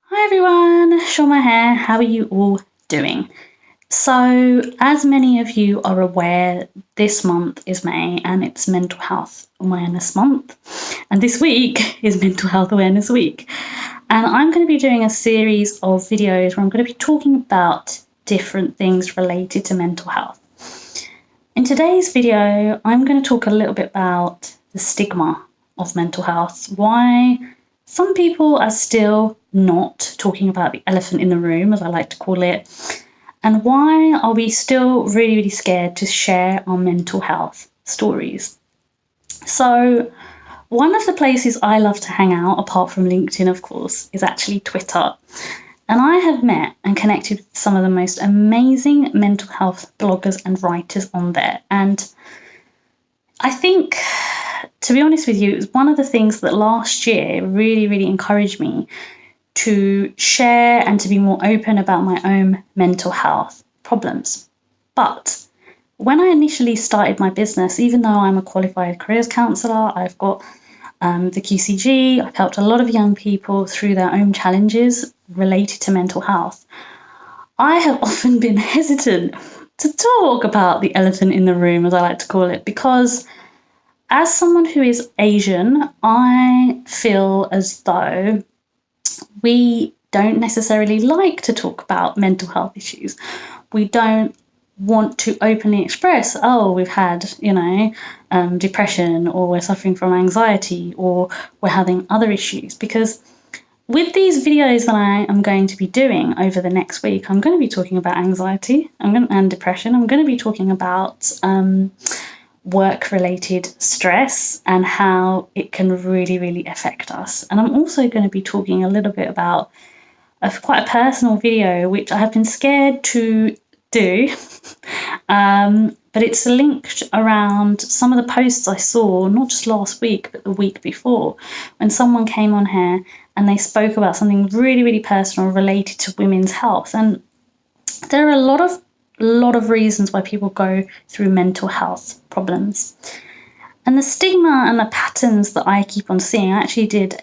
Hi everyone, Shoma here. How are you all doing? So, as many of you are aware, this month is May and it's Mental Health Awareness Month. And this week is Mental Health Awareness Week. And I'm going to be doing a series of videos where I'm going to be talking about different things related to mental health. In today's video, I'm going to talk a little bit about the stigma of mental health, why some people are still not talking about the elephant in the room, as I like to call it, and why are we still really, really scared to share our mental health stories. So one of the places I love to hang out, apart from LinkedIn, of course, is actually Twitter. And I have met and connected with some of the most amazing mental health bloggers and writers on there. And I think, to be honest with you, it was one of the things that last year really, really encouraged me to share and to be more open about my own mental health problems. But when I initially started my business, even though I'm a qualified careers counsellor, I've got the QCG, I've helped a lot of young people through their own challenges related to mental health, I have often been hesitant to talk about the elephant in the room, as I like to call it, because as someone who is Asian, I feel as though we don't necessarily like to talk about mental health issues. We don't want to openly express, oh, we've had, depression, or we're suffering from anxiety, or we're having other issues. Because with these videos that I am going to be doing over the next week, I'm going to be talking about anxiety and depression. I'm going to be talking about work-related stress and how it can really, really affect us. And I'm also going to be talking a little bit about quite a personal video, which I have been scared to do, but it's linked around some of the posts I saw, not just last week, but the week before, when someone came on here and they spoke about something really, really personal related to women's health. And there are a lot of reasons why people go through mental health problems. And the stigma and the patterns that I keep on seeing, I actually did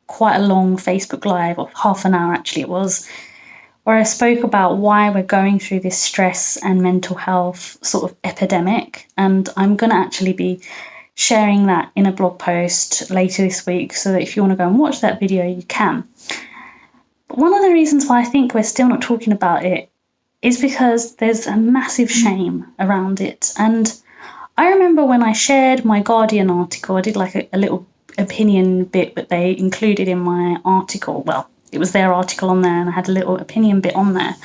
quite a long Facebook Live of half an hour, actually it was, where I spoke about why we're going through this stress and mental health sort of epidemic. And I'm going to actually be sharing that in a blog post later this week, so that if you want to go and watch that video, you can. But one of the reasons why I think we're still not talking about it is because there's a massive shame around it. And I remember when I shared my Guardian article, I did like a little opinion bit that they included in my article. Well, it was their article on there and I had a little opinion bit on there.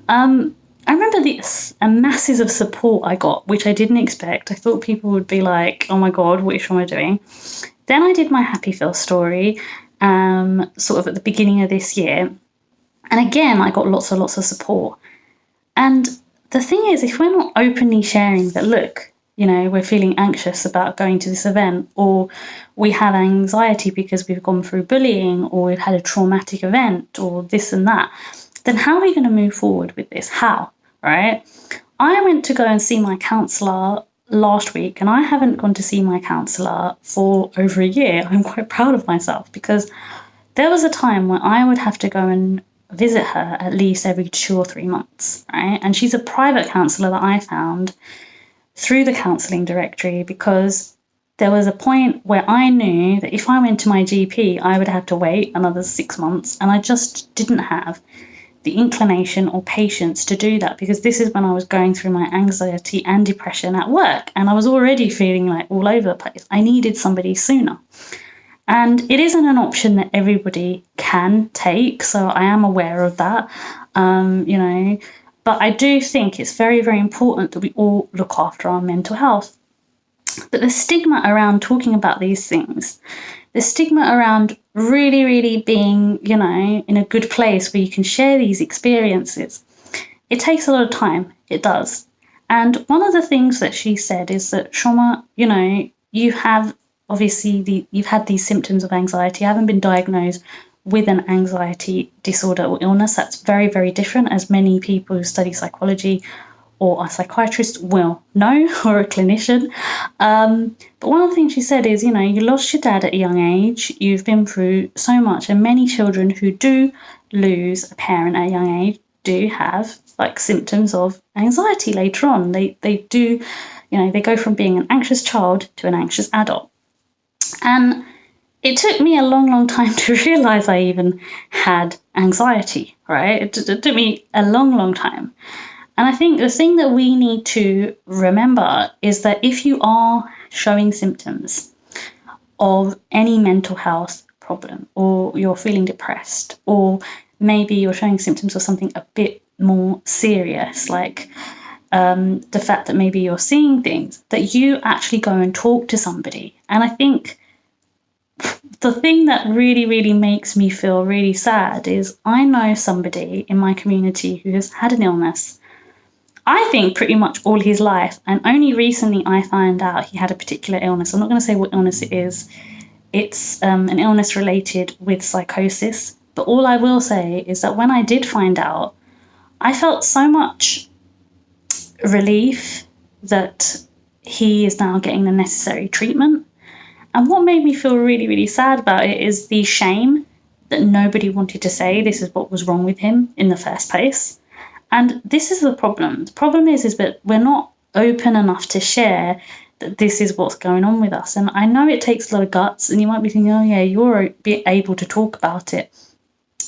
I remember the masses of support I got, which I didn't expect. I thought people would be like, oh my God, what is Shoma doing? Then I did my Happy Feel story, sort of at the beginning of this year. And again, I got lots and lots of support. And the thing is, if we're not openly sharing that, look, we're feeling anxious about going to this event, or we have anxiety because we've gone through bullying, or we've had a traumatic event, or this and that, then how are we going to move forward with this? How, right? I went to go and see my counsellor last week, and I haven't gone to see my counsellor for over a year. I'm quite proud of myself, because there was a time when I would have to go and visit her at least every 2 or 3 months, right? And she's a private counsellor that I found through the counselling directory, because there was a point where I knew that if I went to my GP, I would have to wait another 6 months, and I just didn't have the inclination or patience to do that, because this is when I was going through my anxiety and depression at work, and I was already feeling like all over the place. I needed somebody sooner. And it isn't an option that everybody can take, so I am aware of that, but I do think it's very, very important that we all look after our mental health. But the stigma around talking about these things, the stigma around really, really being, in a good place where you can share these experiences, it takes a lot of time. It does. And one of the things that she said is that, Shoma, you have obviously you've had these symptoms of anxiety. You haven't been diagnosed with an anxiety disorder or illness. That's very, very different, as many people who study psychology or a psychiatrist will know, or a clinician. But one of the things she said is, you lost your dad at a young age, you've been through so much, and many children who do lose a parent at a young age do have like symptoms of anxiety later on. They do, they go from being an anxious child to an anxious adult. And it took me a long, long time to realize I even had anxiety, right? It took me a long, long time. And I think the thing that we need to remember is that if you are showing symptoms of any mental health problem, or you're feeling depressed, or maybe you're showing symptoms of something a bit more serious, like the fact that maybe you're seeing things, that you actually go and talk to somebody. And I think the thing that really, really makes me feel really sad is I know somebody in my community who has had an illness, I think pretty much all his life, and only recently I found out he had a particular illness. I'm not going to say what illness it is. It's an illness related with psychosis. But all I will say is that when I did find out, I felt so much relief that he is now getting the necessary treatment. And what made me feel really, really sad about it is the shame that nobody wanted to say this is what was wrong with him in the first place. And this is the problem. The problem is that we're not open enough to share that this is what's going on with us. And I know it takes a lot of guts, and you might be thinking, oh yeah, you're able to talk about it.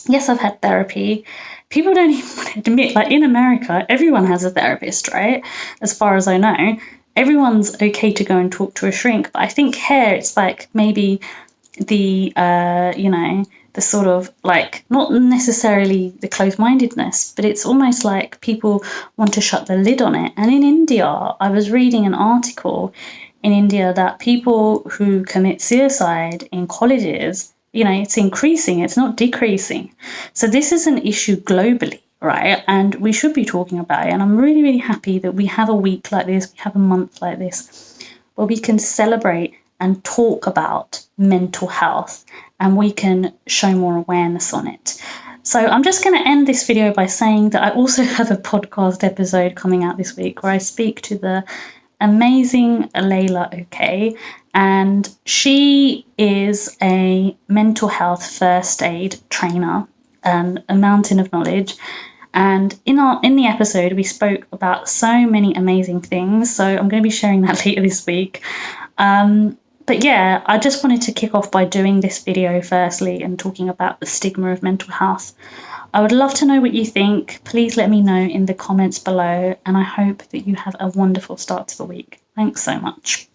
Yes, I've had therapy. People don't even want to admit, like in America, everyone has a therapist, right? As far as I know, everyone's okay to go and talk to a shrink. But I think here it's like maybe the, the sort of like, not necessarily the closed-mindedness, but it's almost like people want to shut the lid on it. And in India, I was reading an article in India that people who commit suicide in colleges, it's increasing, it's not decreasing. So this is an issue globally, right? And we should be talking about it. And I'm really, really happy that we have a week like this, we have a month like this, where we can celebrate and talk about mental health, and we can show more awareness on it. So I'm just going to end this video by saying that I also have a podcast episode coming out this week where I speak to the amazing Layla OK, and she is a mental health first aid trainer and a mountain of knowledge. And in the episode, we spoke about so many amazing things. So I'm going to be sharing that later this week. But yeah, I just wanted to kick off by doing this video firstly and talking about the stigma of mental health. I would love to know what you think. Please let me know in the comments below, and I hope that you have a wonderful start to the week. Thanks so much.